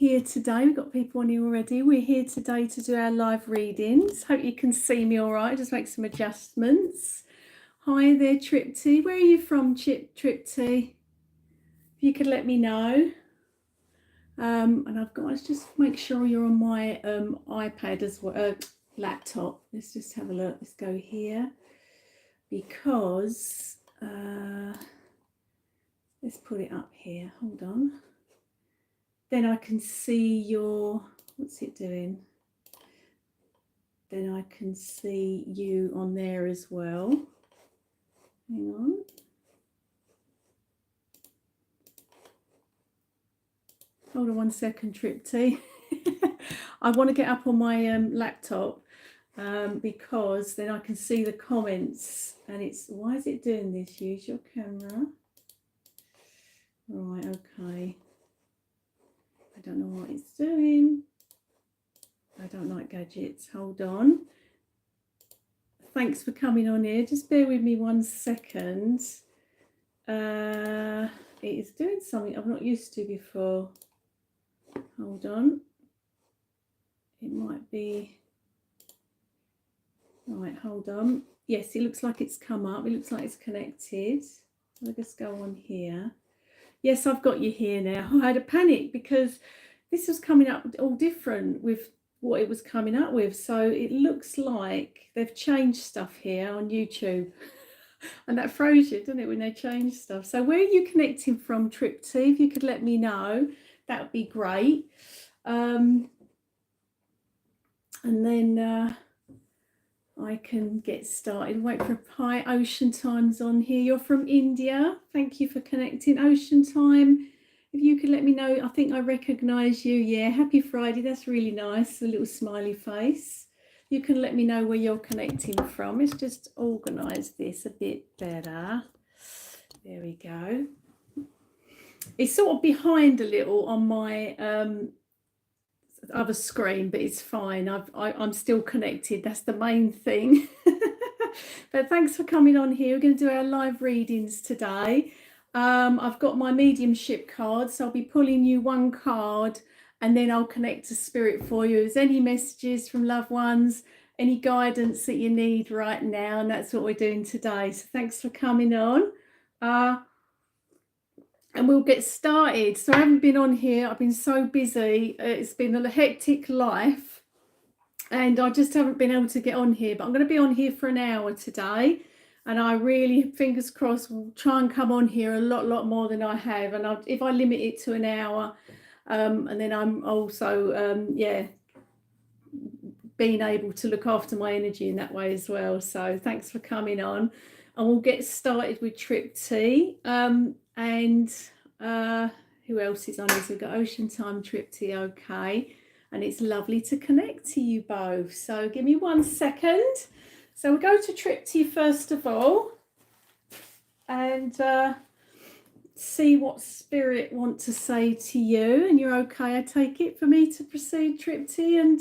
here today. We've got people on here already. We're here today to do our live readings. Hope you can see me all right. Just make some adjustments. Hi there, Tripty. Where are you from, Tripty? If you could let me know. And I've got, let's just make sure you're on my iPad as well, laptop. Let's just have a look. Let's go here because let's put it up here. Hold on. Then I can see your, what's it doing? Then I can see you on there as well. Hang on. Hold on 1 second, Tripty. I want to get up on my laptop because then I can see the comments. And it's, why is it doing this? Use your camera. Right, okay. I don't know what it's doing. I don't like gadgets. Hold on. Thanks for coming on here. Just bear with me 1 second. It is doing something I'm not used to before. Hold on. It might be. Right, hold on. Yes, it looks like it's come up. It looks like it's connected. I'll just go on here. Yes, I've got you here now. I had a panic because this was coming up all different with what it was coming up with. So it looks like they've changed stuff here on YouTube. And that throws you, doesn't it, when they change stuff. So where are you connecting from, Tripty? If you could let me know, that would be great. And then I can get started. Wait for hi, Ocean Time's on here. You're from India. Thank you for connecting. Ocean Time, if you could let me know. I think I recognise you. Yeah, happy Friday. That's really nice. A little smiley face. You can let me know where you're connecting from. Let's just organise this a bit better. There we go. It's sort of behind a little on my other screen, but it's fine. I'm still connected. That's the main thing. But thanks for coming on here. We're going to do our live readings today. I've got my mediumship card, so I'll be pulling you one card and then I'll connect to spirit for you. If there's any messages from loved ones, any guidance that you need right now, and that's what we're doing today. So thanks for coming on. And we'll get started. So I haven't been on here. I've been so busy. It's been a hectic life. And I just haven't been able to get on here. But I'm going to be on here for an hour today. And I really, fingers crossed, will try and come on here a lot more than I have. And if I limit it to an hour, and then I'm also, being able to look after my energy in that way as well. So thanks for coming on. And we'll get started with Tripty. And who else is on this? We've got Ocean Time, Tripty, okay. And it's lovely to connect to you both. So give me 1 second. So we'll go to Tripty first of all. And see what spirit want to say to you. And you're okay, I take it, for me to proceed, Tripty, and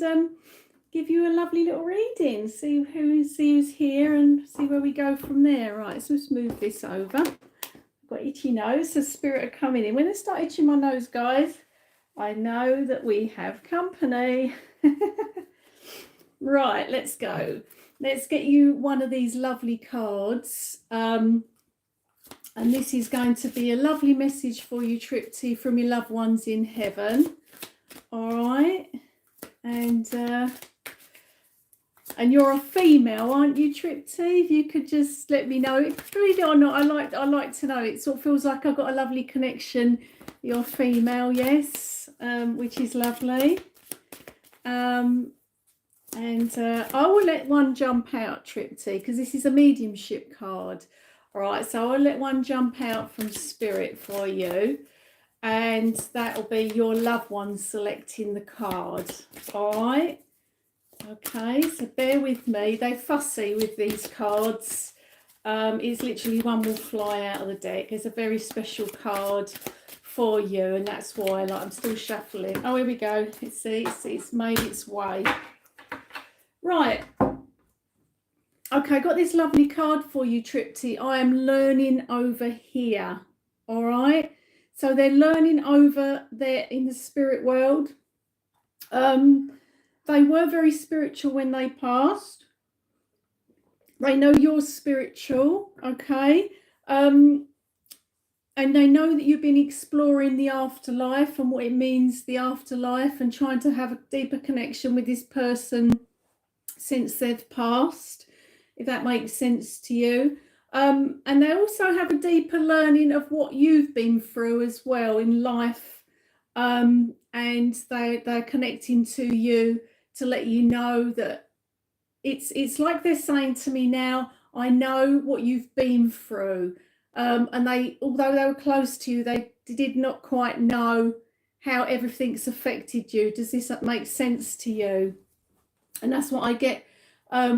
give you a lovely little reading. See who's here and see where we go from there. Right, so let's move this over. I've got itchy nose, so spirit are coming in. When I start itching my nose, guys, I know that we have company. Right, let's go. Let's get you one of these lovely cards. And this is going to be a lovely message for you, Tripty, from your loved ones in heaven. All right. And you're a female, aren't you, Tripty? If you could just let me know, read it or not, I like to know. It sort of feels like I've got a lovely connection. You're female, yes, which is lovely. And I will let one jump out, Tripty, because this is a mediumship card. All right, so I'll let one jump out from spirit for you. And that'll be your loved one selecting the card. All right. Okay, so bear with me. They're fussy with these cards. It's literally one will fly out of the deck. It's a very special card for you, and that's why, like, I'm still shuffling. Oh, here we go. It's made its way. Right. Okay, got this lovely card for you, Tripty. I am learning over here. All right. So they're learning over there in the spirit world. They were very spiritual when they passed. They know you're spiritual, okay? And they know that you've been exploring the afterlife and what it means, the afterlife, and trying to have a deeper connection with this person since they've passed, if that makes sense to you. And they also have a deeper learning of what you've been through as well in life. And they're connecting to you to let you know that it's like they're saying to me now, I know what you've been through. And they, although they were close to you, they did not quite know how everything's affected you. Does this make sense to you? And that's what I get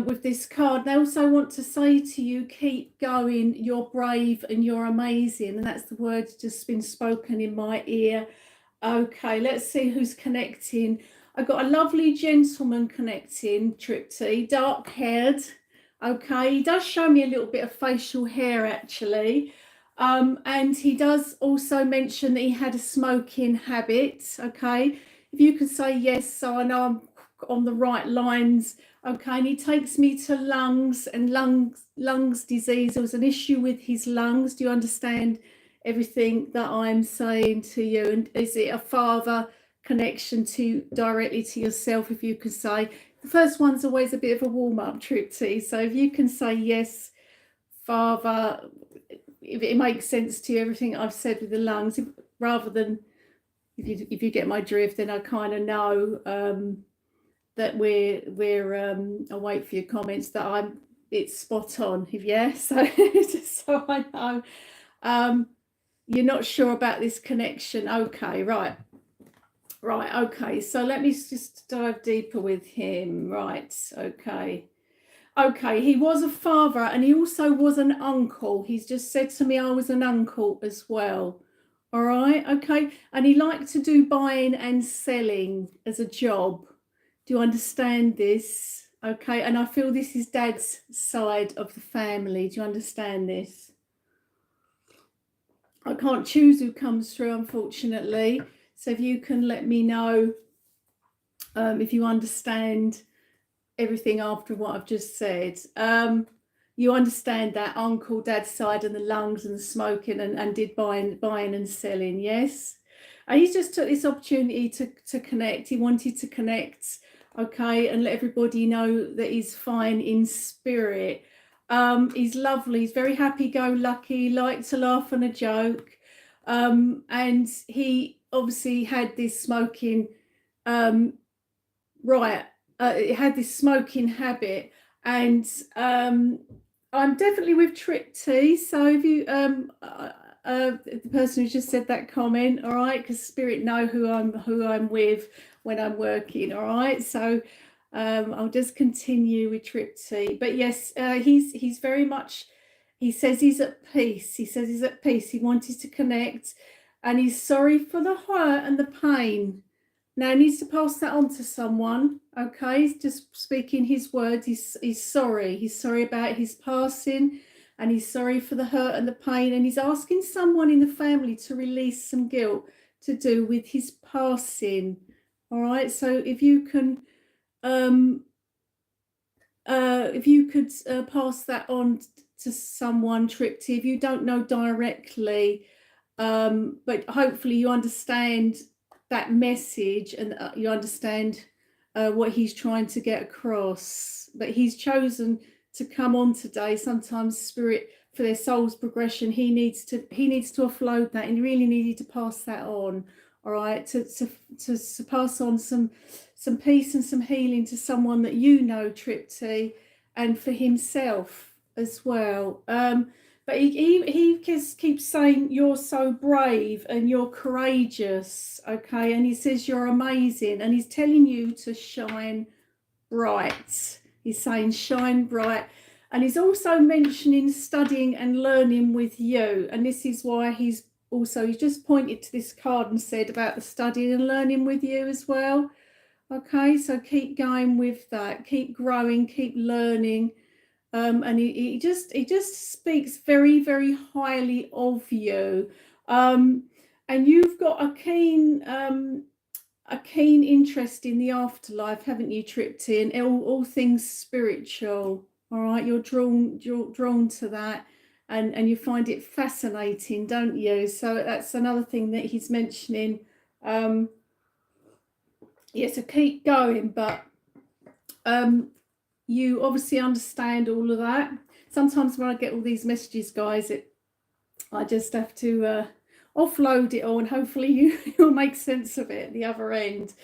with this card. They also want to say to you, keep going, you're brave and you're amazing. And that's the words just been spoken in my ear. Okay, let's see who's connecting. I've got a lovely gentleman connecting, Tripty, dark haired. Okay, he does show me a little bit of facial hair actually. And he does also mention that he had a smoking habit. Okay, if you can say yes, so I know I'm on the right lines. Okay, and he takes me to lungs and lungs disease. There was an issue with his lungs. Do you understand everything that I'm saying to you? And is it a father connection to directly to yourself? If you could say, the first one's always a bit of a warm-up, Tripty. So if you can say yes, father, if it makes sense to you, everything I've said with the lungs, rather than if you get my drift, then I kind of know that I'll wait for your comments that it's spot on. If so just so I know. You're not sure about this connection. Okay, right, okay, so let me just dive deeper with him. Right, okay, he was a father and he also was an uncle. He's just said to me I was an uncle as well. All right, okay, and he liked to do buying and selling as a job. Do you understand this? Okay, and I feel this is Dad's side of the family. Do you understand this? I can't choose who comes through, unfortunately. So if you can let me know if you understand everything after what I've just said. You understand that uncle, Dad's side, and the lungs and the smoking and did buying and selling, yes? And he just took this opportunity to connect. He wanted to connect, okay, and let everybody know that he's fine in spirit. He's lovely. He's very happy-go-lucky, liked to laugh and a joke. And he obviously had this smoking, it had this smoking habit. And I'm definitely with Tripty. So if you, the person who just said that comment, all right, because spirit know who I'm with when I'm working, all right. So I'll just continue with Tripty. But yes, he's very much. He says he's at peace. He says he's at peace. He wanted to connect, and he's sorry for the hurt and the pain. Now he needs to pass that on to someone. Okay, he's just speaking his words. He's sorry. He's sorry about his passing, and he's sorry for the hurt and the pain. And he's asking someone in the family to release some guilt to do with his passing. All right. So if you can, pass that on to someone, Tripty, if you don't know directly, but hopefully you understand that message and you understand what he's trying to get across. But he's chosen to come on today. Sometimes spirit, for their soul's progression, he needs to offload that, and he really needed to pass that on. All right, to pass on some peace and some healing to someone that you know, Tripty, and for himself as well. But he just keeps saying you're so brave and you're courageous, okay? And he says you're amazing, and he's telling you to shine bright. He's saying shine bright. And he's also mentioning studying and learning with you. And this is why he's just pointed to this card and said about the studying and learning with you as well. Okay, so keep going with that. Keep growing, keep learning. And he just speaks very, very highly of you. And you've got a keen interest in the afterlife, haven't you, Tripty? And all things spiritual. All right, you're drawn to that, and you find it fascinating, don't you? So that's another thing that he's mentioning. Yeah, so keep going, but you obviously understand all of that. Sometimes when I get all these messages, guys, I just have to offload it all, and hopefully you'll make sense of it at the other end.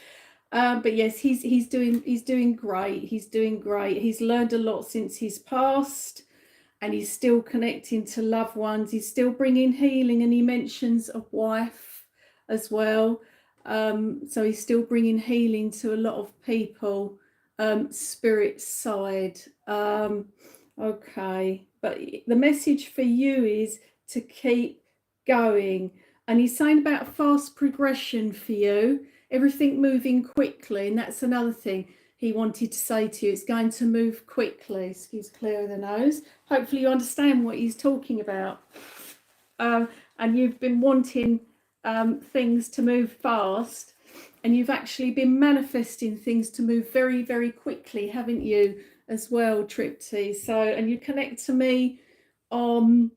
But yes, he's doing great. He's doing great. He's learned a lot since his past, and he's still connecting to loved ones. He's still bringing healing, and he mentions a wife as well. So he's still bringing healing to a lot of people. Spirit side. Okay, but the message for you is to keep going. And he's saying about fast progression for you, everything moving quickly, and that's another thing he wanted to say to you. It's going to move quickly. Excuse clear the nose. Hopefully you understand what he's talking about. And you've been wanting things to move fast, and you've actually been manifesting things to move very, very quickly, haven't you, as well, Tripty? So, and you connect to me on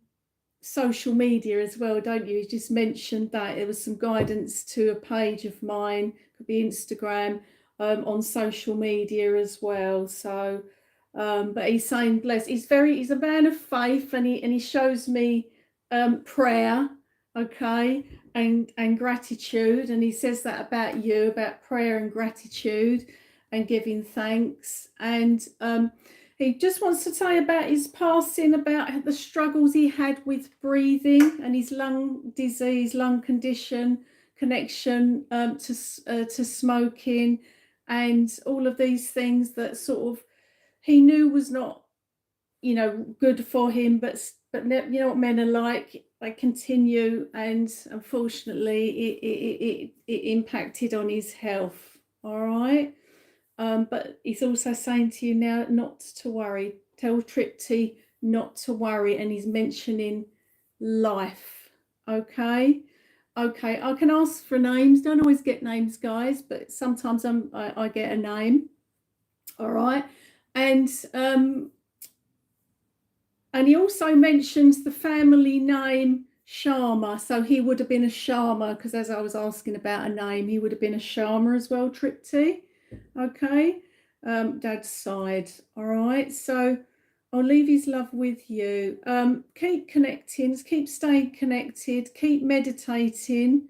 social media as well, don't you? You just mentioned that there was some guidance to a page of mine, could be Instagram, on social media as well. So but he's saying bless. He's a man of faith, and he shows me prayer, okay, and gratitude, and he says that about you, about prayer and gratitude and giving thanks. And he just wants to tell you about his passing, about the struggles he had with breathing and his lung disease, lung condition, connection to smoking, and all of these things that sort of he knew was not, good for him, but you know what men are like, they continue, and unfortunately it impacted on his health. All right. But he's also saying to you now not to worry. Tell Tripty not to worry, and he's mentioning life. Okay. Okay, I can ask for names. Don't always get names, guys, but sometimes I get a name. All right. And he also mentions the family name Sharma. So he would have been a Sharma, because as I was asking about a name, he would have been a Sharma as well, Tripty. Okay. Dad's side. All right. So I'll leave his love with you. Keep connecting, keep staying connected, keep meditating,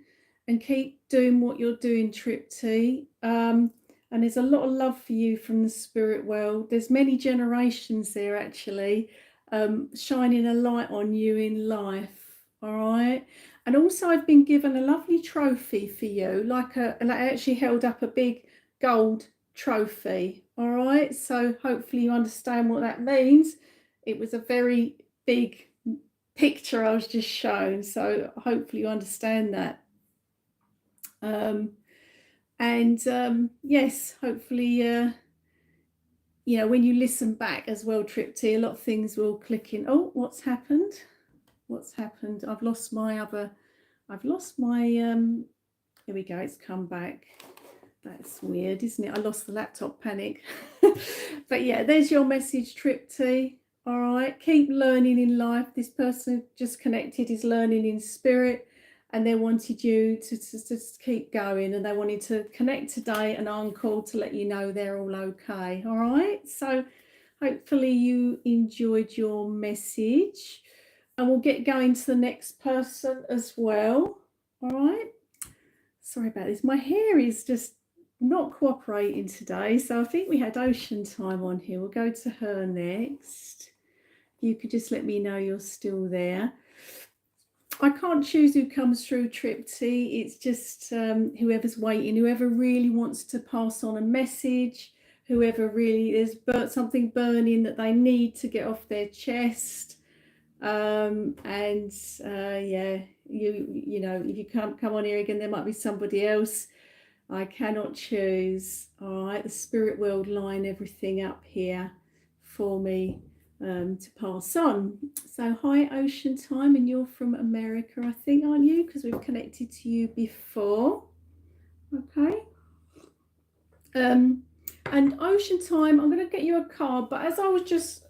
and keep doing what you're doing, Tripty. And there's a lot of love for you from the spirit world. There's many generations there, actually, shining a light on you in life. All right. And also I've been given a lovely trophy for you, and I actually held up a big gold trophy. All right. So hopefully you understand what that means. It was a very big picture I was just shown. So hopefully you understand that. Yes, hopefully, when you listen back as well, Tripty, a lot of things will click in. Oh, what's happened? What's happened? I've lost my, here we go, it's come back. That's weird, isn't it? I lost the laptop, panic. But yeah, there's your message, Tripty. All right, keep learning in life. This person just connected is learning in spirit, and they wanted you to keep going, and they wanted to connect today and on call to let you know they're all okay. All right, so hopefully you enjoyed your message, and we'll get going to the next person as well. All right, sorry about this, my hair is just not cooperating today, so I think we had Ocean Time on here. We'll go to her next. You could just let me know you're still there. I can't choose who comes through, Tripty. It's just whoever's waiting, whoever really wants to pass on a message, whoever really is something burning that they need to get off their chest. Yeah, if you can't come on here again, there might be somebody else. I cannot choose. All right, the spirit world line everything up here for me to pass on. So hi Ocean Time, and you're from America, I think, aren't you? Because we've connected to you before. Okay. And Ocean Time, I'm going to get you a card, but as I was just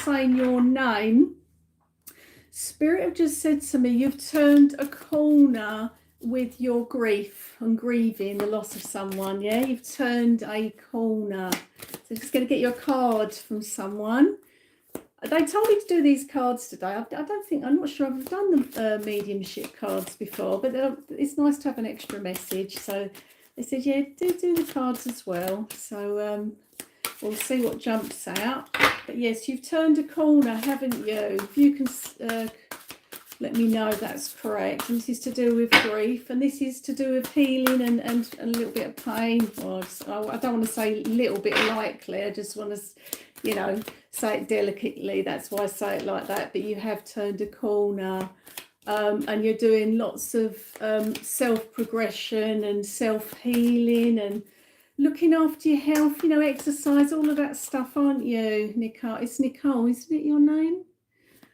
saying your name, Spirit have just said to me, you've turned a corner with your grief and grieving the loss of someone. Yeah, you've turned a corner. So just going to get you a card from someone. They told me to do these cards today. I'm not sure I've done the mediumship cards before, but it's nice to have an extra message. So they said, yeah, do the cards as well. So we'll see what jumps out. But yes, you've turned a corner, haven't you? If you can let me know that's correct. And this is to do with grief, and this is to do with healing and a little bit of pain. Or I don't want to say a little bit likely. I just want to, you know, say it delicately. That's why I say it like that. But you have turned a corner. And you're doing lots of self-progression and self-healing and looking after your health, you know, exercise, all of that stuff, aren't you, Nicole? It's Nicole, isn't it, your name?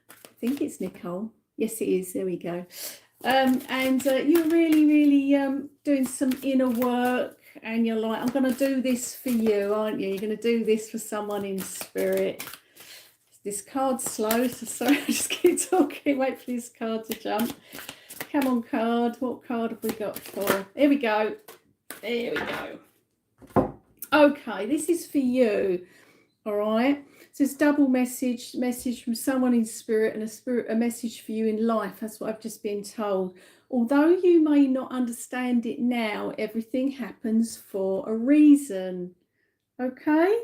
I think it's Nicole. Yes, it is. There we go. And you're really doing some inner work, and you're like, I'm going to do this for you, aren't you? You're going to do this for someone in spirit. This card's slow, so sorry, I just keep talking. Wait for this card to jump. Come on, card. What card have we got for? Here we go. There we go. Okay, this is for you. All right. So it's double message from someone in spirit and a message for you in life. That's what I've just been told. Although you may not understand it now, everything happens for a reason. Okay.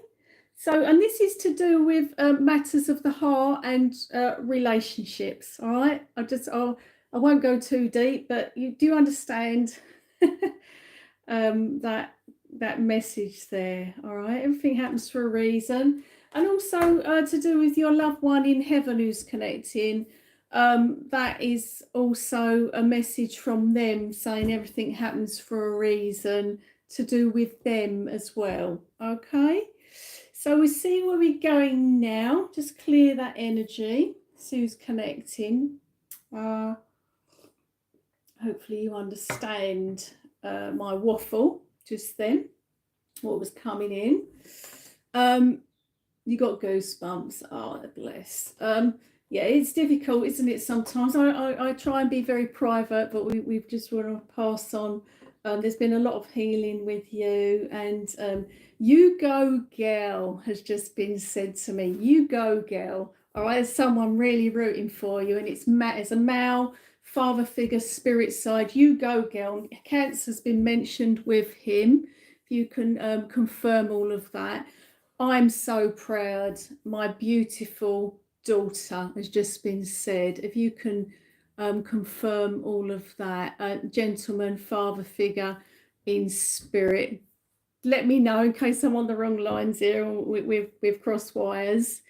So, and this is to do with matters of the heart and relationships. All right. I won't go too deep, but you do understand that message there. All right. Everything happens for a reason. And also to do with your loved one in heaven who's connecting. That is also a message from them saying everything happens for a reason, to do with them as well. Okay. So we see where we're going now. Just clear that energy. See who's connecting. Hopefully you understand my waffle just then, what was coming in. You got goosebumps. Oh, bless. Yeah, it's difficult, isn't it? Sometimes I try and be very private, but we've just want to pass on. There's been a lot of healing with you, and you go, girl, has just been said to me. You go, girl. All right, there's someone really rooting for you, and it's a male father figure, spirit side. You go, girl. Cancer's been mentioned with him. If you can confirm all of that. I'm so proud. My beautiful daughter has just been said. If you can confirm all of that, gentleman, father figure in spirit, let me know in case I'm on the wrong lines here. We've crossed wires.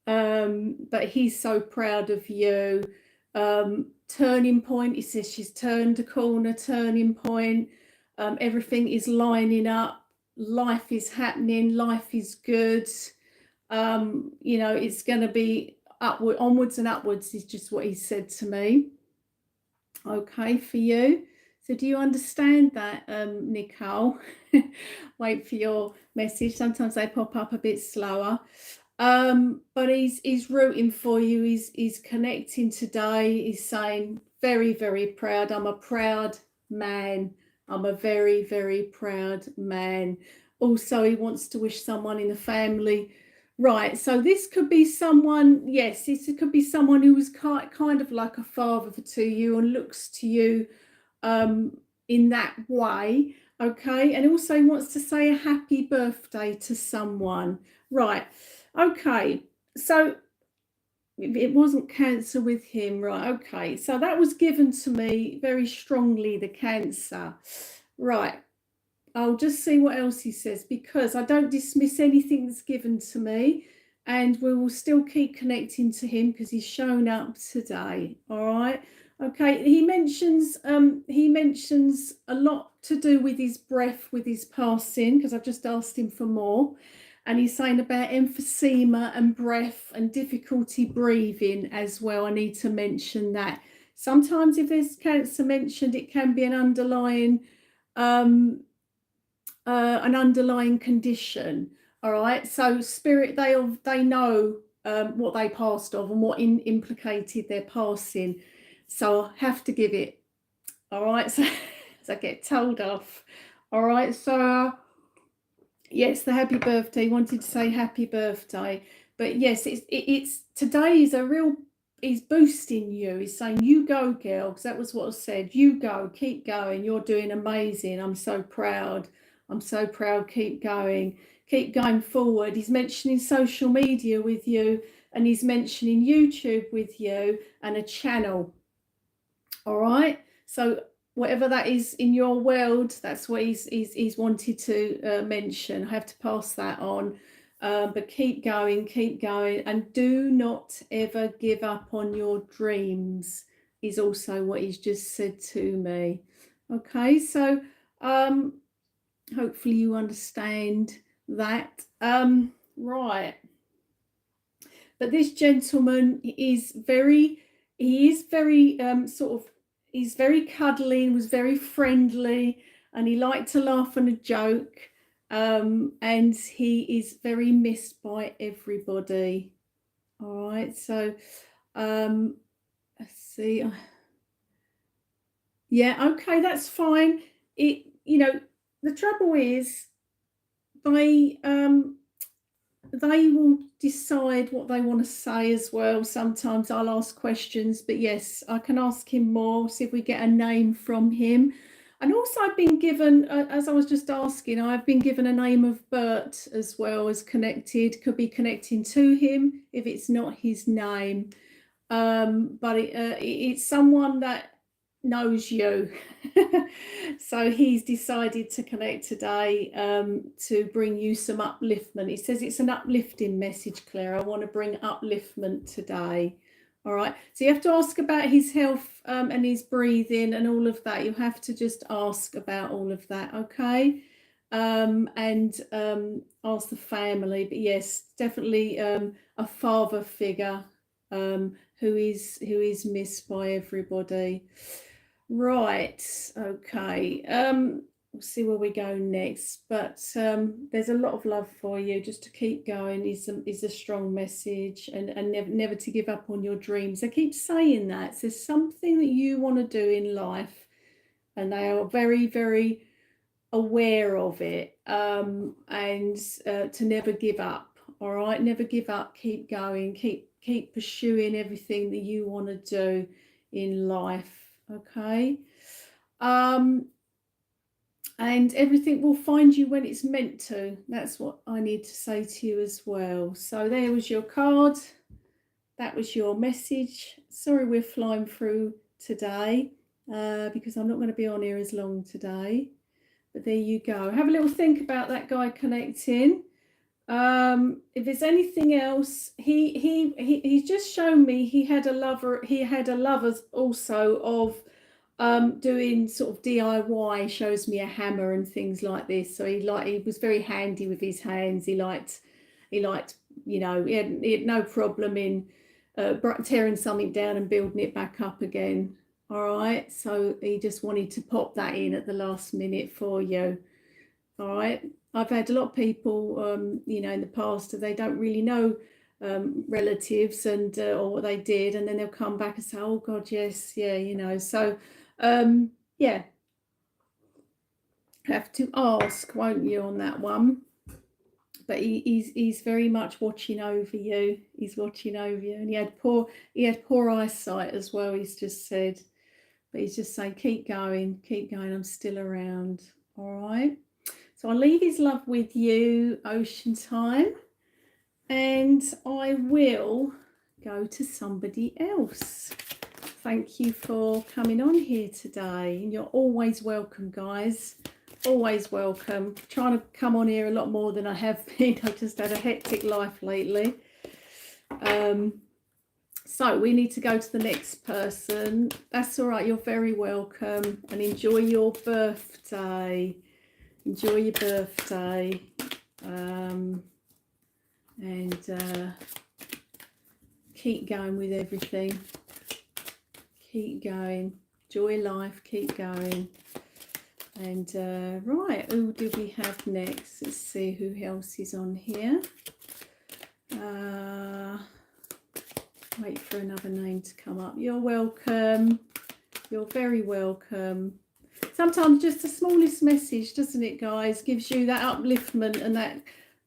But he's so proud of you. Turning point. He says she's turned a corner. Turning point. Everything is lining up. Life is happening, life is good. You know, it's going to be onwards and upwards is just what he said to me. Okay, for you. So do you understand that, Nicole? Wait for your message. Sometimes they pop up a bit slower. But he's rooting for you. He's connecting today. He's saying, very, very proud. I'm a proud man. I'm a very, very proud man. Also, he wants to wish someone in the family. Right, so this could be someone, yes, this could be someone who was kind of like a father to you and looks to you in that way, okay? And also he wants to say a happy birthday to someone. Right, okay, so it wasn't cancer with him, right? Okay, so that was given to me very strongly, the cancer. Right, I'll just see what else he says, because I don't dismiss anything that's given to me, and we will still keep connecting to him because he's shown up today. All right. Okay, he mentions a lot to do with his breath, with his passing, because I've just asked him for more. And he's saying about emphysema and breath and difficulty breathing as well. I need to mention that. Sometimes if there's cancer mentioned, it can be an underlying condition. All right. So spirit, they know what they passed of and what implicated their passing. So I have to give it. All right. So as I get told off. All right. So yes, the happy birthday. Wanted to say happy birthday, but yes, it's today is a real. He's boosting you. He's saying, "You go, girl," because that was what I said. You go, keep going. You're doing amazing. I'm so proud. I'm so proud. Keep going forward. He's mentioning social media with you, and he's mentioning YouTube with you, and a channel. All right. So whatever that is in your world, that's what he's wanted to mention. I have to pass that on. But keep going, and do not ever give up on your dreams, is also what he's just said to me. Okay, so hopefully you understand that. Right. But this gentleman is very sort of, he's very cuddly, was very friendly, and he liked to laugh and a joke. And he is very missed by everybody. All right, so let's see. Yeah, okay, that's fine. The trouble is they will decide what they want to say as well. Sometimes I'll ask questions, but yes, I can ask him more, see if we get a name from him. And also I've been given, as I was just asking, I've been given a name of Bert as well as connected, could be connecting to him if it's not his name. But it's someone that knows you. So he's decided to connect today to bring you some upliftment. It says it's an uplifting message, Claire. I want to bring upliftment today. All right, so you have to ask about his health and his breathing and all of that. You have to just ask about all of that, okay? And ask the family. But yes, definitely a father figure who is missed by everybody. Right, okay. We'll see where we go next, but there's a lot of love for you. Just to keep going is a strong message, and never to give up on your dreams. I keep saying that. So there's something that you want to do in life, and they are very, very aware of it, and to never give up. All right, never give up. Keep going. Keep pursuing everything that you want to do in life. Okay. And everything will find you when it's meant to. That's what I need to say to you as well. So there was your card. That was your message. Sorry we're flying through today because I'm not going to be on here as long today. But there you go. Have a little think about that guy connecting. If there's anything else, he's just shown me he had a lover also of doing sort of DIY. Shows me a hammer and things like this. So he was very handy with his hands. He liked he had no problem in tearing something down and building it back up again. All right, so he just wanted to pop that in at the last minute for you. All right, I've had a lot of people in the past, they don't really know relatives and or what they did, and then they'll come back and say, oh God, yes, yeah, so yeah, have to ask, won't you, on that one. But he's very much watching over you. He's watching over you, and he had poor eyesight as well. He's just said, but he's just saying, keep going. I'm still around. All right. So I'll leave his love with you, Ocean Time, and I will go to somebody else. Thank you for coming on here today. You're always welcome, guys. Always welcome. I'm trying to come on here a lot more than I have been. I've just had a hectic life lately. So we need to go to the next person. That's all right. You're very welcome, and enjoy your birthday. Enjoy your birthday. and keep going with everything. Keep going. Enjoy life. Keep going. And right, who do we have next? Let's see who else is on here. Wait for another name to come up. You're welcome. You're very welcome. Sometimes just the smallest message, doesn't it, guys, gives you that upliftment and that,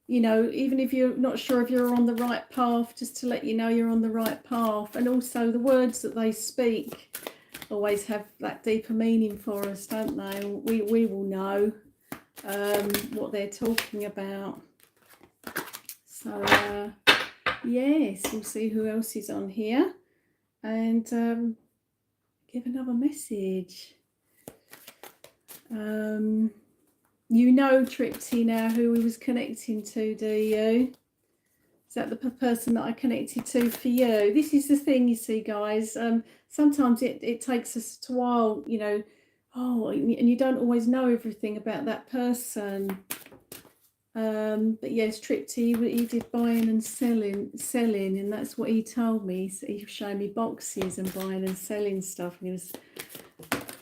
you know, even if you're not sure if you're on the right path, just to let you know you're on the right path. And also the words that they speak always have that deeper meaning for us, don't they? We will know what they're talking about. So yes, we'll see who else is on here and give another message. You know, Tripty, now who we was connecting to, do you? Is that the person that I connected to for you? This is the thing, you see, guys. Sometimes it takes us a while, you know, and you don't always know everything about that person. But yes, Tripty, he did buying and selling, and that's what he told me. He was showing me boxes and buying and selling stuff, and he was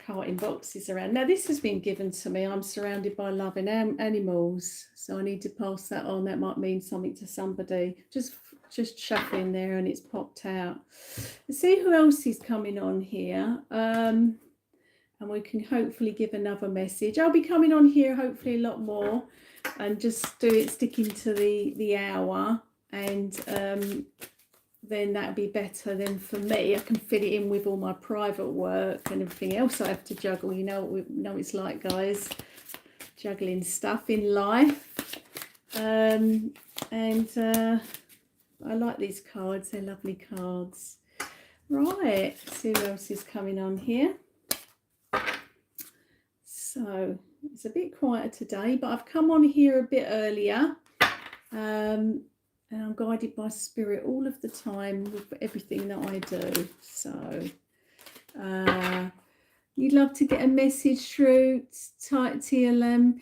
carting boxes around. Now this has been given to me. I'm surrounded by loving animals, so I need to pass that on. That might mean something to somebody. Just shuffling there and it's popped out. Let's see who else is coming on here, and we can hopefully give another message. I'll be coming on here hopefully a lot more and just sticking to the hour, and then that'll be better. Then for me, I can fit it in with all my private work and everything else I have to juggle. You know what it's like, guys, juggling stuff in life. And I like these cards. They're lovely cards. Right, let's see who else is coming on here. So it's a bit quieter today, but I've come on here a bit earlier. And I'm guided by spirit all of the time with everything that I do. So you'd love to get a message through TLM.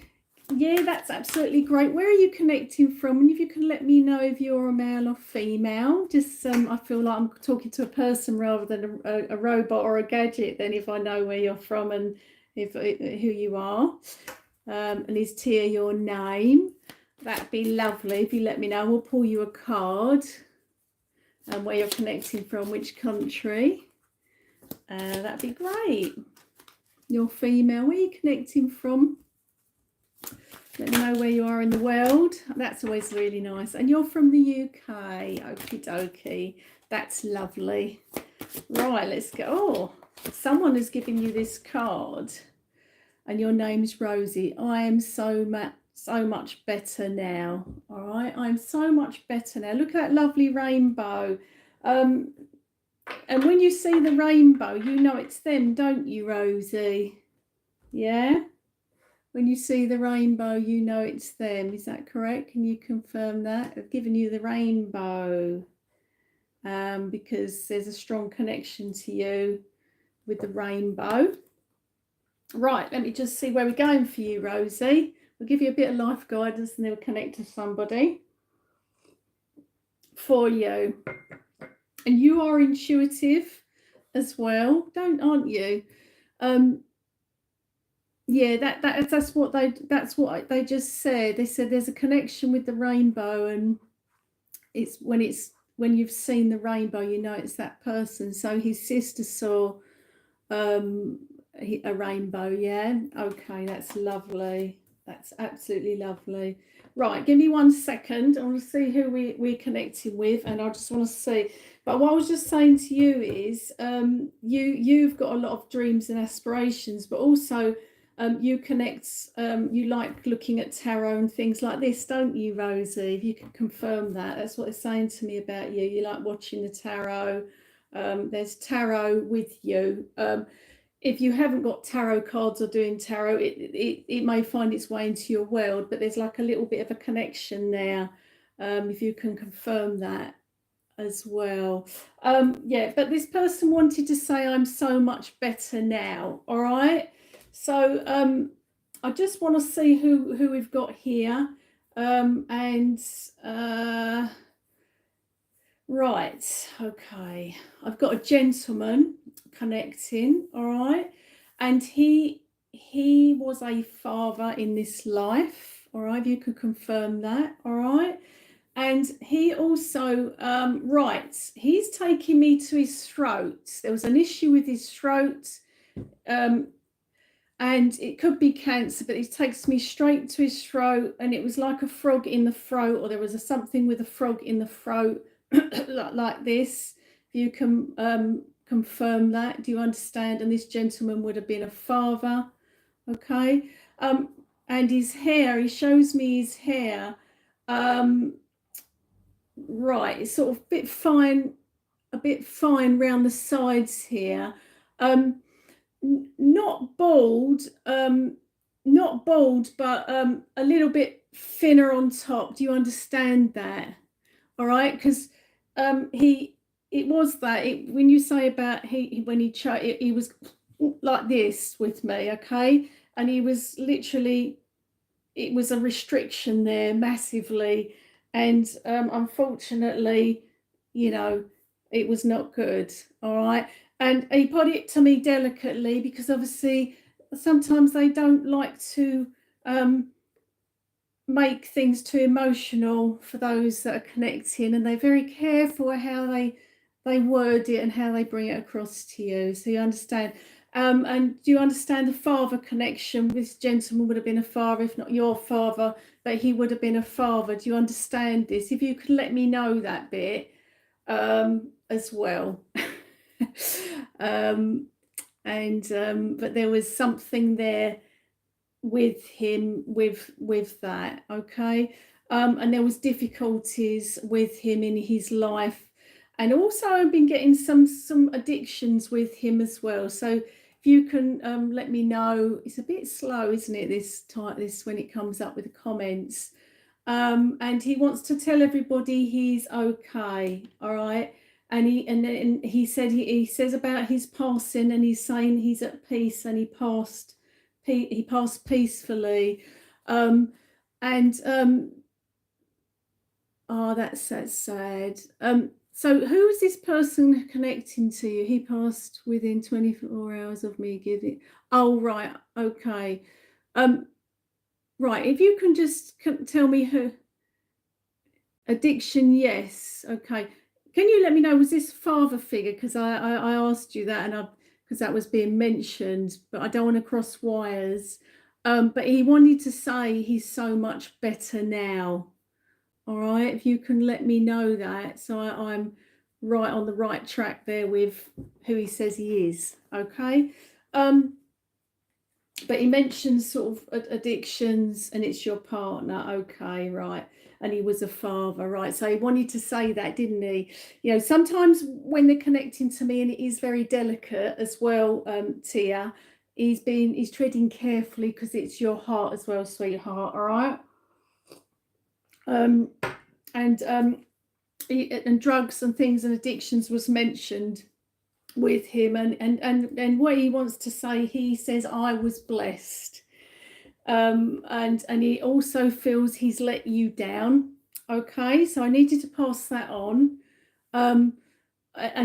Yeah, that's absolutely great. Where are you connecting from? And if you can let me know if you're a male or female. Just I feel like I'm talking to a person rather than a robot or a gadget, then if I know where you're from and who you are. And is Tia your name? That'd be lovely if you let me know. We'll pull you a card and where you're connecting from, which country. That'd be great. You're female. Where are you connecting from? Let me know where you are in the world. That's always really nice. And you're from the UK. Okie dokie. That's lovely. Right, let's go. Oh, someone has given you this card and your name's Rosie. I am so much better now. All right, I'm so much better now. Look at that lovely rainbow. And when you see the rainbow, you know it's them, don't you, Rosie? Yeah? When you see the rainbow, you know it's them. Is that correct? Can you confirm that? I've given you the rainbow because there's a strong connection to you with the rainbow. Right, let me just see where we're going for you, Rosie. We'll give you a bit of life guidance and then we'll connect to somebody for you. And you are intuitive as well, aren't you? Yeah, that's what they just said. They said there's a connection with the rainbow, and it's when you've seen the rainbow, you know it's that person. So his sister saw a rainbow. Yeah, okay, that's lovely. That's absolutely lovely. Right, give me 1 second. I want to see who we're connecting with, and I just want to see. But what I was just saying to you is, you've got a lot of dreams and aspirations, but also you connect. You like looking at tarot and things like this, don't you, Rosie? If you can confirm that, that's what it's saying to me about you. You like watching the tarot. There's tarot with you. If you haven't got tarot cards or doing tarot, it may find its way into your world, but there's like a little bit of a connection there. If you can confirm that as well. Yeah, but this person wanted to say I'm so much better now. All right. So I just want to see who we've got here. And right, okay, I've got a gentleman connecting, all right, and he was a father in this life, all right, if you could confirm that, all right. And he also writes, he's taking me to his throat. There was an issue with his throat, and it could be cancer, but he takes me straight to his throat, and it was like a frog in the throat, or there was something with a frog in the throat, like this. If you can confirm that, do you understand? And this gentleman would have been a father, okay? And his hair, he shows me his hair. Right, it's sort of a bit fine round the sides here. Not bald, but a little bit thinner on top. Do you understand that? All right, because it was that when you say about when he was like this with me, okay, and he was literally, it was a restriction there massively, and unfortunately, you know, it was not good. All right, and he put it to me delicately, because obviously sometimes they don't like to make things too emotional for those that are connecting, and they're very careful how they word it and how they bring it across to you, so you understand. And do you understand the father connection? This gentleman would have been a father, if not your father, but he would have been a father. Do you understand this? If you could let me know that bit as well. But there was something there with him with that, okay. And there was difficulties with him in his life, and also I've been getting some addictions with him as well. So if you can let me know. It's a bit slow, isn't it, this when it comes up with the comments. And he wants to tell everybody he's okay, all right. And he said he says about his passing, and he's saying he's at peace, and he passed peacefully. And oh, that's sad. So who is this person connecting to you? He passed within 24 hours of me giving. Oh, right, okay. Right, if you can just tell me her addiction, yes, okay. Can you let me know, was this father figure? Because I asked you that, and because that was being mentioned, but I don't want to cross wires. But he wanted to say he's so much better now. All right, if you can let me know that, so I'm right on the right track there with who he says he is. Okay. But he mentions sort of addictions, and it's your partner. Okay, right. And he was a father, right? So he wanted to say that, didn't he? You know, sometimes when they're connecting to me, and it is very delicate as well, Tia, he's treading carefully, because it's your heart as well, sweetheart. All right. And drugs and things and addictions was mentioned with him, and what he wants to say, he says, I was blessed. And he also feels he's let you down. Okay, so I need you to pass that on. And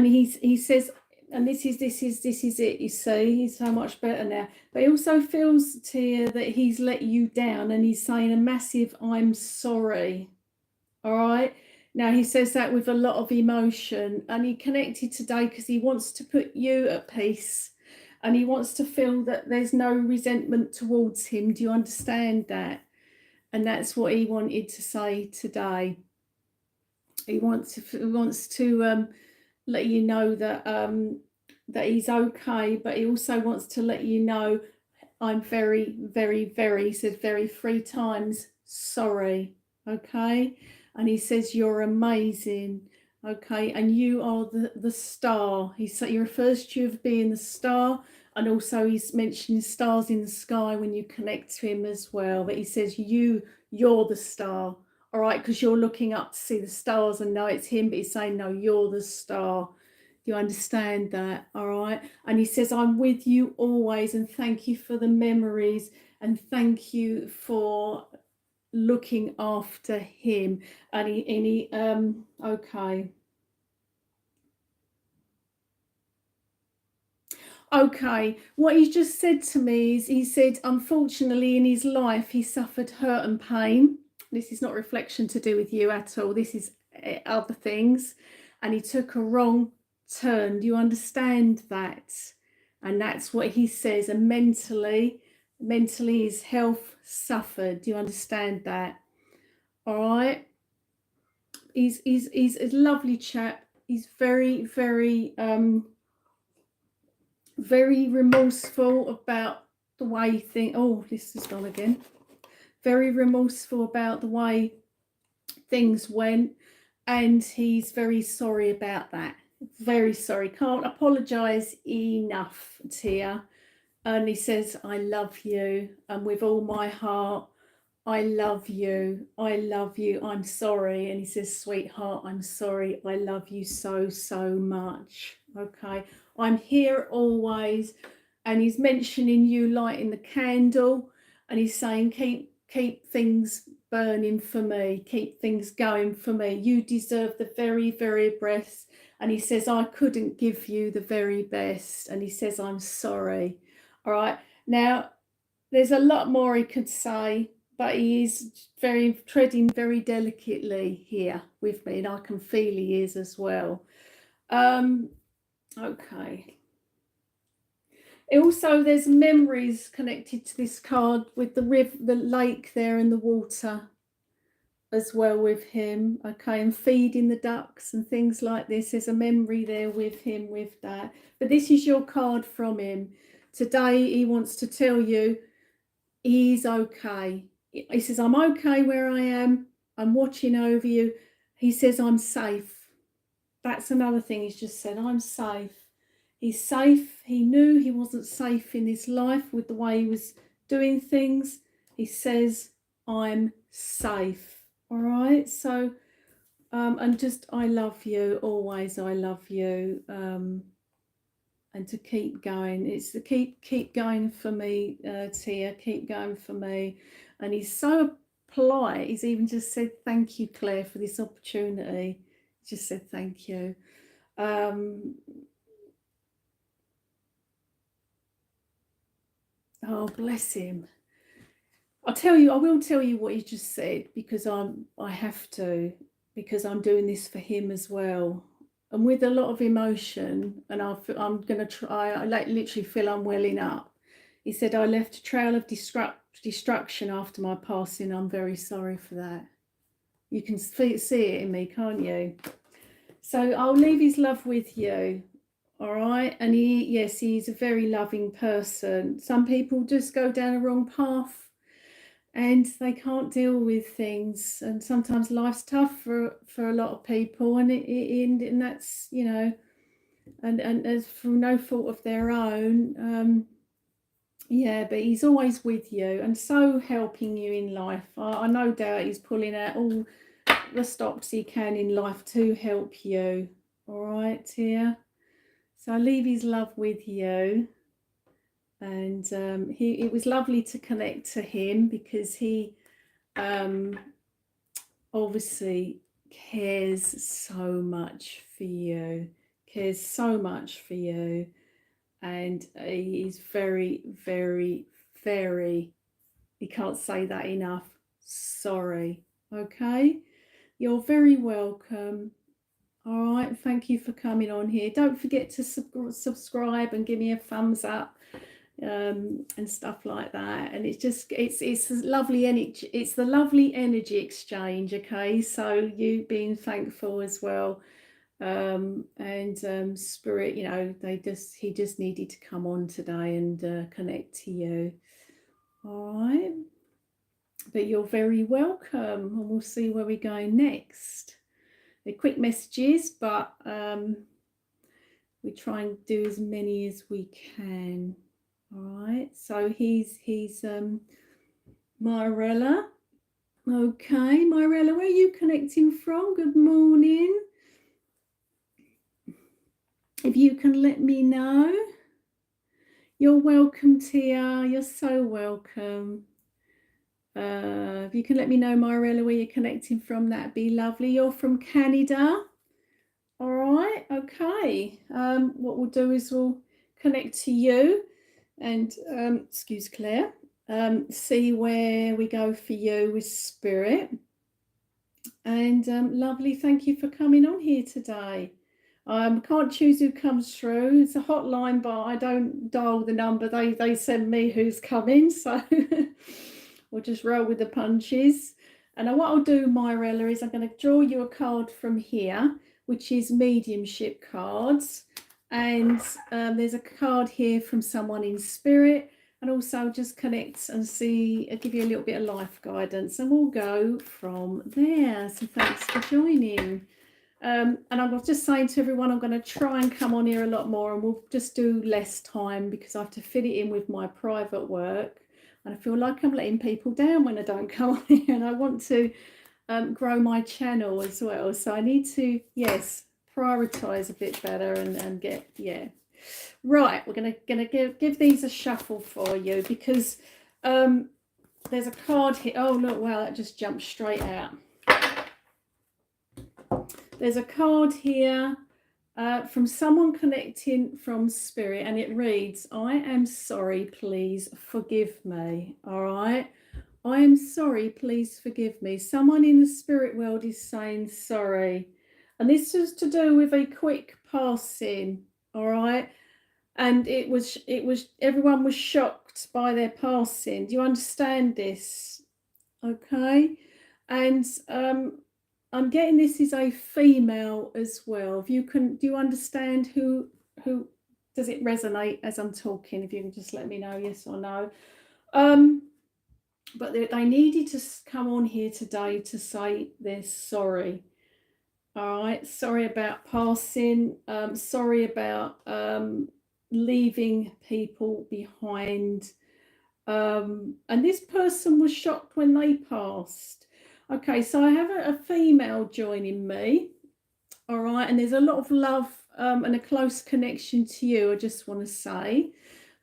he says, and this is it, you see, he's so much better now. But he also feels, Tia, that he's let you down, and he's saying a massive I'm sorry. All right. Now he says that with a lot of emotion, and he connected today because he wants to put you at peace, and he wants to feel that there's no resentment towards him. Do you understand that? And that's what he wanted to say today. He wants to let you know that that he's okay, but he also wants to let you know, I'm very, very, very, he said very 3 times, sorry. Okay. And he says, you're amazing. Okay. And you are the star. He refers to you as being the star. And also he's mentioning stars in the sky when you connect to him as well. But he says, you're the star. All right. Because you're looking up to see the stars and know it's him. But he's saying, no, you're the star. Do you understand that? All right. And he says, I'm with you always. And thank you for the memories. And thank you for looking after him. And he okay. Okay, what he's just said to me is, he said, unfortunately, in his life, he suffered hurt and pain. This is not reflection to do with you at all. This is other things. And he took a wrong turn. Do you understand that? And that's what he says. And mentally, his health suffered. Do you understand that? All right. He's a lovely chap. He's very, very remorseful about the way he thinks. Oh, this has gone again. Very remorseful about the way things went, and he's very sorry about that. Very sorry. Can't apologise enough, Tia. And he says, I love you, and with all my heart, I love you. I love you. I'm sorry. And he says, sweetheart, I'm sorry. I love you so, so much. Okay. I'm here always. And he's mentioning you lighting the candle. And he's saying, keep things burning for me. Keep things going for me. You deserve the very, very best. And he says, I couldn't give you the very best. And he says, I'm sorry. All right. Now, there's a lot more he could say, but he is treading very delicately here with me, and I can feel he is as well. Okay. Also, there's memories connected to this card with the river, the lake there, and the water as well with him. Okay, and feeding the ducks and things like this. There's a memory there with him with that. But this is your card from him. Today, he wants to tell you he's okay. He says, I'm okay where I am. I'm watching over you. He says, I'm safe. That's another thing he's just said. I'm safe. He's safe. He knew he wasn't safe in his life with the way he was doing things. He says, I'm safe. All right. So, and just, I love you. Always, I love you. And to keep going. It's to keep going for me, Tia. Keep going for me. And he's so polite. He's even just said, thank you, Claire, for this opportunity. He just said, thank you. Oh, bless him. I will tell you what he just said, because I have to, because I'm doing this for him as well. And with a lot of emotion, and I'm going to try, I literally feel I'm welling up. He said, I left a trail of destruction after my passing. I'm very sorry for that. You can see it in me, can't you? So I'll leave his love with you. All right. And he's a very loving person. Some people just go down a wrong path and they can't deal with things. And sometimes life's tough for a lot of people. And that's, you know, and as from no fault of their own. Yeah, but he's always with you and so helping you in life. I no doubt he's pulling out all the stops he can in life to help you. All right, Tia. So I leave his love with you. And it was lovely to connect to him, because he obviously cares so much for you, and he's very, very, very, he can't say that enough, sorry. Okay, you're very welcome. All right, thank you for coming on here. Don't forget to subscribe and give me a thumbs up, and stuff like that. And it's lovely energy. It's the lovely energy exchange. Okay, so you being thankful as well, and spirit. You know, he just needed to come on today and connect to you. All right, but you're very welcome, and we'll see where we go next. They're quick messages, but we try and do as many as we can. All right, so he's Mirella. Okay, Mirella, where are you connecting from? Good morning. If you can let me know. You're welcome, Tia. You're so welcome. If you can let me know, Mirella, where you're connecting from, that'd be lovely. You're from Canada. All right, okay. What we'll do is we'll connect to you and, excuse Claire, see where we go for you with spirit. And lovely, thank you for coming on here today. Can't choose who comes through. It's a hotline, but I don't dial the number. They send me who's coming, so we'll just roll with the punches. And what I'll do, Mirella, is I'm going to draw you a card from here, which is mediumship cards. And there's a card here from someone in spirit. And also just connect and see, I'll give you a little bit of life guidance, and we'll go from there. So thanks for joining. And I was just saying to everyone, I'm going to try and come on here a lot more, and we'll just do less time because I have to fit it in with my private work. And I feel like I'm letting people down when I don't come on here, and I want to grow my channel as well. So I need to, yes, prioritize a bit better and get, yeah. Right, we're gonna give these a shuffle for you because there's a card here. Oh look, wow, that just jumped straight out. There's a card here from someone connecting from spirit, and it reads, I am sorry, please forgive me. All right, I am sorry, please forgive me. Someone in the spirit world is saying sorry, and this is to do with a quick passing. All right. And it was everyone was shocked by their passing. Do you understand this? Okay. And I'm getting this is a female as well. If you can, do you understand who does it resonate as I'm talking? If you can just let me know, yes or no. But they needed to come on here today to say they're sorry. All right, sorry about passing. Sorry about leaving people behind, and this person was shocked when they passed. Okay, so I have a female joining me. All right, and there's a lot of love and a close connection to you. I just want to say,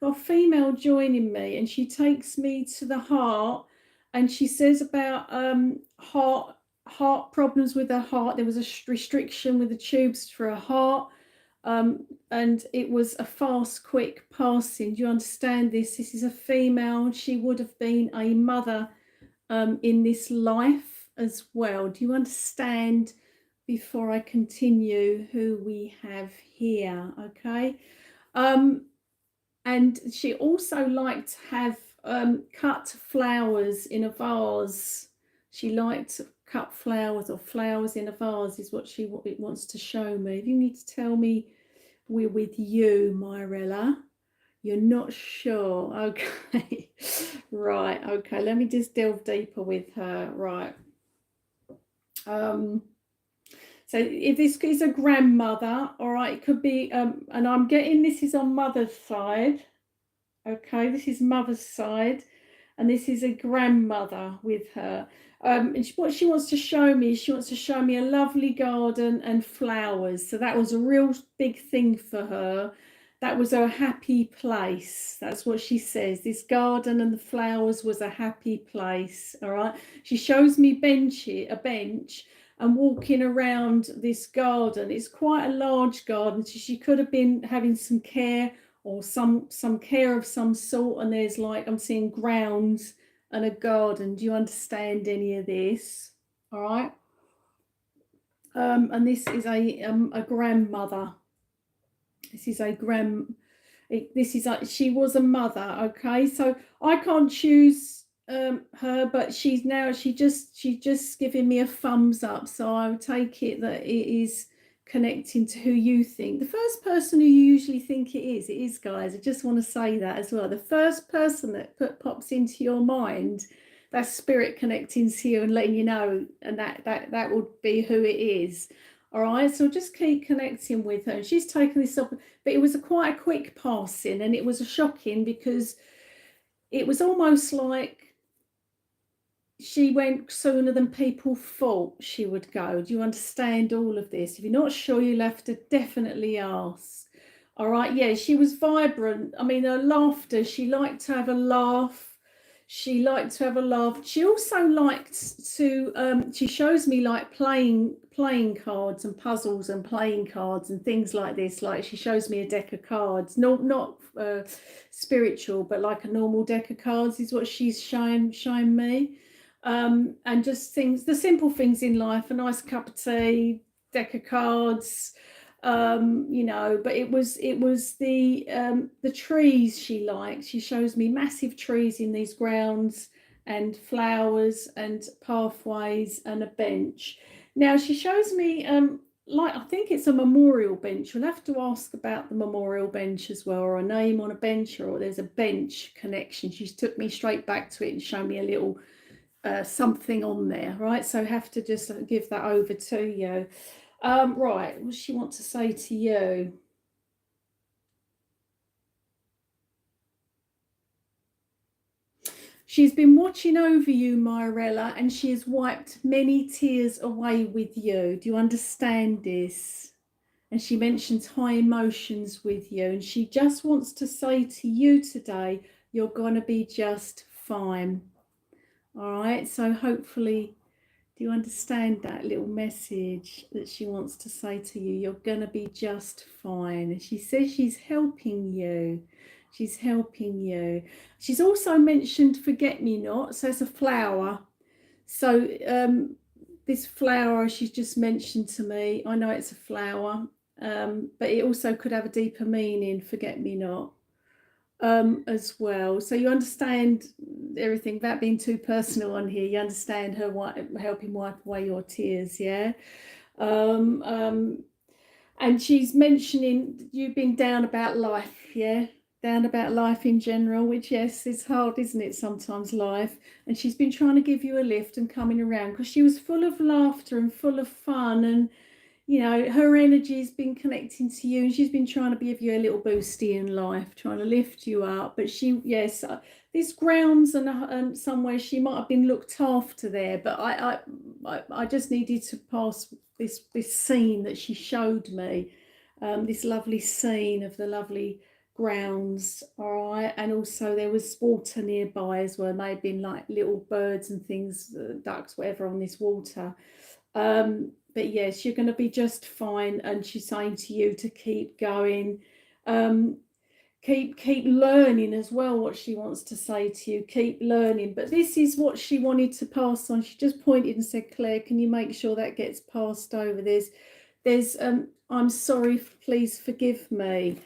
got a female joining me, and she takes me to the heart, and she says about heart problems with her heart. There was a restriction with the tubes for her heart. And it was a fast, quick passing. Do you understand this? This is a female. She would have been a mother in this life as well. Do you understand, before I continue, who we have here? Okay. And she also liked to have cut flowers in a vase. She liked to cut flowers, or flowers in a vase is what it wants to show me. If you need to tell me we're with you, Mirella, you're not sure. Okay. Right. Okay. Let me just delve deeper with her. Right. So if this is a grandmother, all right, it could be, and I'm getting this is on mother's side. Okay, this is mother's side, and this is a grandmother with her. And what she wants to show me, she wants to show me a lovely garden and flowers. So that was a real big thing for her. That was her happy place. That's what she says. This garden and the flowers was a happy place. All right. She shows me a bench, and walking around this garden. It's quite a large garden. So she could have been having some care, or some care of some sort. And there's, like, I'm seeing grounds and a garden. Do you understand any of this? All right. And this is a grandmother. This is she was a mother. Okay, so I can't choose her, but she's just giving me a thumbs up. So I would take it that it is connecting to who you think. The first person who you usually think it is, guys. I just want to say that as well. The first person that pops into your mind, that's spirit connecting to you and letting you know, and that would be who it is. All right, so just keep connecting with her. She's taken this up, but it was quite a quick passing, and it was shocking because it was almost like she went sooner than people thought she would go. Do you understand all of this? If you're not sure, you'll have to definitely ask. All right, yeah, she was vibrant. I mean, her laughter, she liked to have a laugh. She liked to have a laugh. She also liked to, she shows me like playing cards and puzzles and playing cards and things like this. Like she shows me a deck of cards, not spiritual, but like a normal deck of cards is what she's showing me. And just things, the simple things in life, a nice cup of tea, deck of cards, you know. But it was the trees she liked. She shows me massive trees in these grounds and flowers and pathways and a bench. Now she shows me like, I think it's a memorial bench. We'll have to ask about the memorial bench as well, or a name on a bench, or there's a bench connection. She's took me straight back to it and shown me a little something on there, right? So have to just give that over to you. Right, what does she want to say to you? She's been watching over you, Mirella, and she has wiped many tears away with you. Do you understand this? And she mentions high emotions with you, and she just wants to say to you today, you're going to be just fine. All right, so hopefully, do you understand that little message that she wants to say to you? You're going to be just fine. And she says she's helping you. She's helping you. She's also mentioned forget-me-not. So it's a flower. So this flower she's just mentioned to me, I know it's a flower, but it also could have a deeper meaning, forget-me-not. As well. So you understand everything without being too personal on here. You understand her helping wipe away your tears, yeah. And she's mentioning you've been down about life, yeah, down about life in general, which, yes, is hard, isn't it, sometimes, life. And she's been trying to give you a lift and coming around because she was full of laughter and full of fun, and you know, her energy's been connecting to you, and she's been trying to give you a little boosty in life, trying to lift you up. But she, yes, this grounds and somewhere she might have been looked after there, but I just needed to pass this scene that she showed me, this lovely scene of the lovely grounds, all right. And also there was water nearby as well. There had been like little birds and things, ducks, whatever, on this water. But yes, you're going to be just fine. And she's saying to you to keep going, keep learning as well. What she wants to say to you, keep learning. But this is what she wanted to pass on. She just pointed and said, Claire, can you make sure that gets passed over? There's I'm sorry, please forgive me.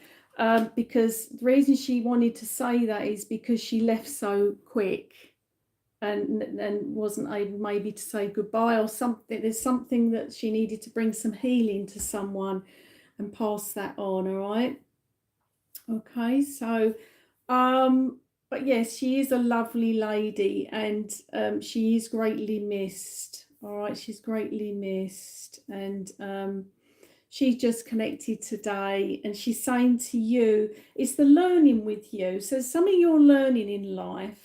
Because the reason she wanted to say that is because she left so quick. And wasn't able maybe to say goodbye or something. There's something that she needed to bring some healing to someone and pass that on, all right? Okay, so but yes, she is a lovely lady, and she is greatly missed. All right, she's greatly missed, and she's just connected today, and she's saying to you, it's the learning with you. So some of your learning in life,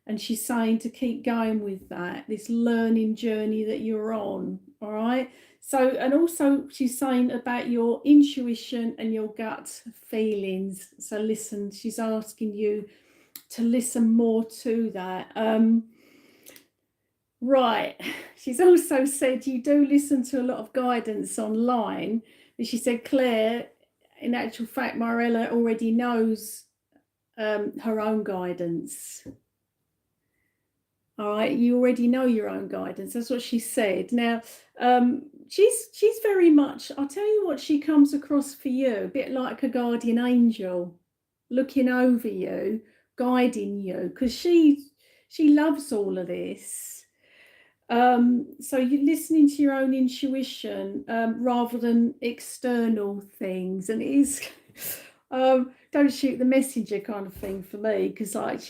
and she's saying to keep going with that, this learning journey that you're on, all right? So, and also she's saying about your intuition and your gut feelings. So listen, she's asking you to listen more to that. Right. She's also said you do listen to a lot of guidance online. But she said, Claire, in actual fact, Mirella already knows her own guidance. All right, you already know your own guidance. That's what she said. Now, she's very much, I'll tell you what she comes across for you, a bit like a guardian angel, looking over you, guiding you, because she loves all of this. So you're listening to your own intuition rather than external things, and it is don't shoot the messenger kind of thing for me, because like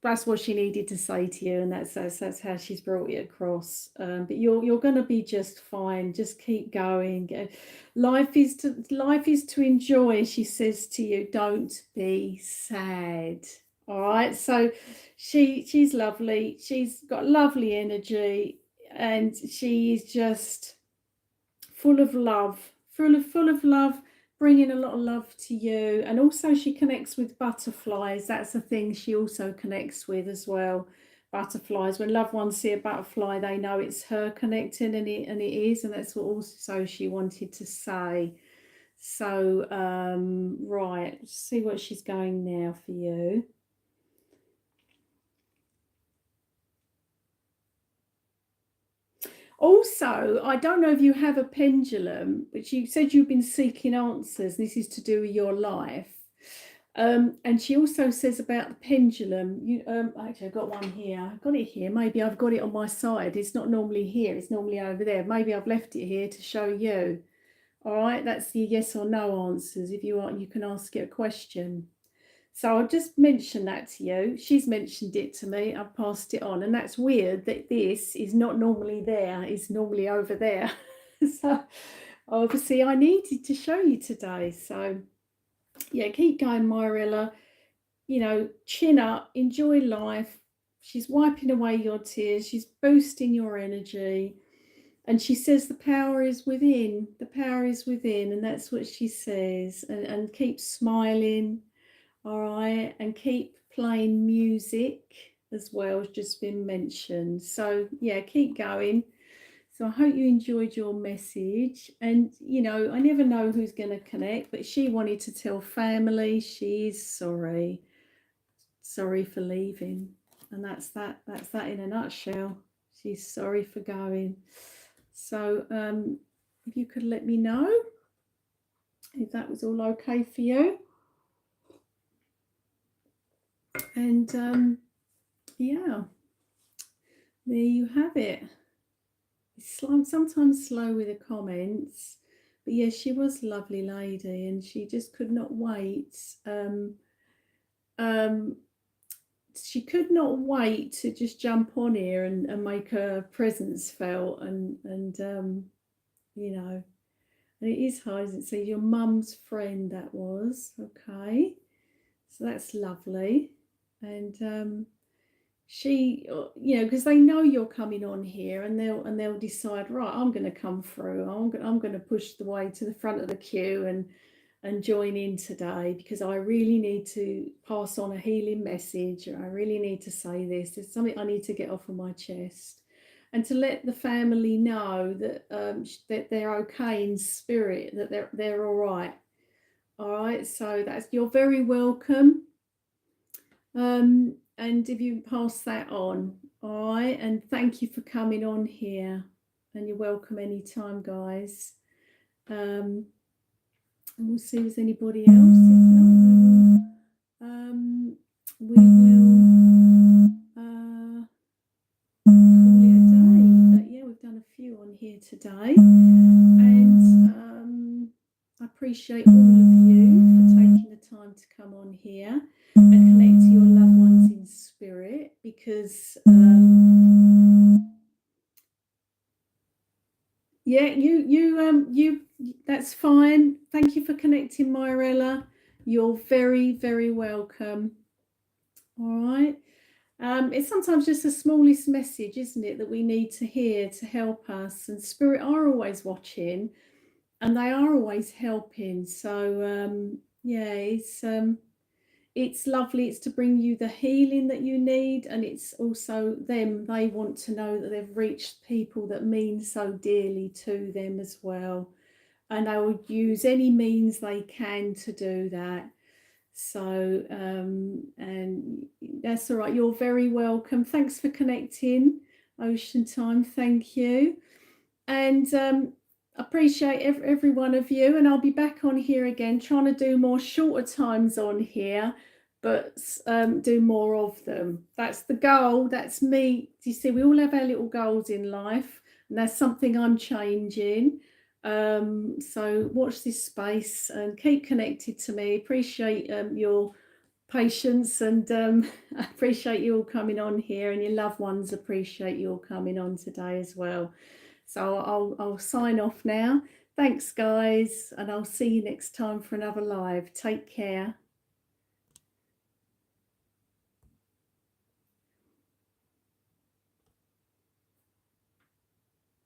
that's what she needed to say to you, and that's how she's brought it across. But you're going to be just fine. Just keep going. Life is to enjoy. She says to you, don't be sad. All right. So she's lovely. She's got lovely energy, and she is just full of love, full of love, bringing a lot of love to you. And also she connects with butterflies. That's a thing she also connects with as well. Butterflies. When loved ones see a butterfly, they know it's her connecting, and it is, and that's what also she wanted to say. So right, let's see what she's going now for you. Also, I don't know if you have a pendulum, but you said you've been seeking answers. This is to do with your life. And she also says about the pendulum. Actually, I've got one here. I've got it here. Maybe I've got it on my side. It's not normally here. It's normally over there. Maybe I've left it here to show you. All right, that's the yes or no answers. If you want, you can ask it a question. So I'll just mention that to you. She's mentioned it to me. I've passed it on. And that's weird that this is not normally there. It's normally over there. So obviously I needed to show you today. So yeah, keep going, Myrilla. You know, chin up, enjoy life. She's wiping away your tears. She's boosting your energy. And she says the power is within. The power is within. And that's what she says. And keep smiling. All right, and keep playing music as well, as just been mentioned. So yeah, keep going. So I hope you enjoyed your message. And you know, I never know who's going to connect, but she wanted to tell family she's sorry for leaving, and that's that in a nutshell. She's sorry for going. So if you could let me know if that was all okay for you. And yeah, there you have it. It's sometimes slow with the comments, but yeah, she was a lovely lady, and she just could not wait. She could not wait to just jump on here and make her presence felt, and you know, and it is hard, isn't it? So your mum's friend, that was okay. So that's lovely. And she, you know, because they know you're coming on here, and they'll decide, right, I'm going to come through. I'm going to push the way to the front of the queue and join in today, because I really need to pass on a healing message. I really need to say this. It's something I need to get off of my chest, and to let the family know that that they're okay in spirit, that they're all right. All right. So that's, you're very welcome. And if you pass that on, all right, and thank you for coming on here, and you're welcome anytime, guys. And we'll see if there's anybody else. If not, we will call it a day. But yeah, we've done a few on here today, and I appreciate all of you for taking the time to come on here and connect to your loved ones in spirit, because yeah, you that's fine. Thank you for connecting, Myrella. You're very, very welcome. All right. It's sometimes just the smallest message, isn't it, that we need to hear to help us. And spirit are always watching, and they are always helping. So yeah, it's lovely. It's to bring you the healing that you need, and it's also them. They want to know that they've reached people that mean so dearly to them as well, and they will use any means they can to do that. So and that's all right. You're very welcome. Thanks for connecting, Ocean Time. Thank you. And appreciate every one of you, and I'll be back on here again, trying to do more shorter times on here, but do more of them. That's the goal. That's me. You see, we all have our little goals in life, and that's something I'm changing. So watch this space and keep connected to me. Appreciate your patience, and I appreciate you all coming on here, and your loved ones appreciate you all coming on today as well. So I'll sign off now. Thanks, guys, and I'll see you next time for another live. Take care.